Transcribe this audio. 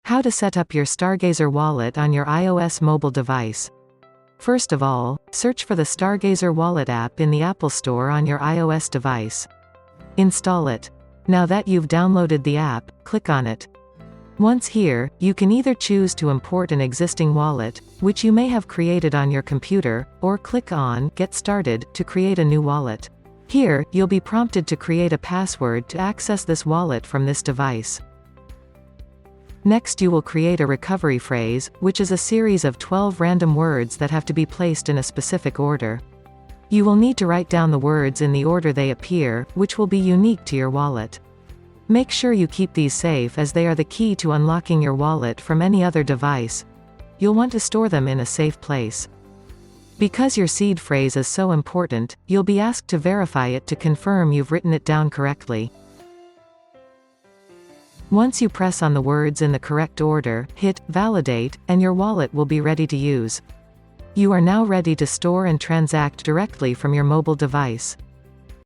How to set up your Stargazer wallet on your iOS mobile device. First of all, search for the Stargazer Wallet app in the Apple Store on your iOS device. Install it. Now that you've downloaded the app, click on it. Once here, you can either choose to import an existing wallet, which you may have created on your computer, or click on Get Started to create a new wallet. Here, you'll be prompted to create a password to access this wallet from this device. Next you will create a recovery phrase, which is a series of 12 random words that have to be placed in a specific order. You will need to write down the words in the order they appear, which will be unique to your wallet. Make sure you keep these safe as they are the key to unlocking your wallet from any other device. You'll want to store them in a safe place. Because your seed phrase is so important, you'll be asked to verify it to confirm you've written it down correctly. Once you press on the words in the correct order, hit Validate, and your wallet will be ready to use. You are now ready to store and transact directly from your mobile device.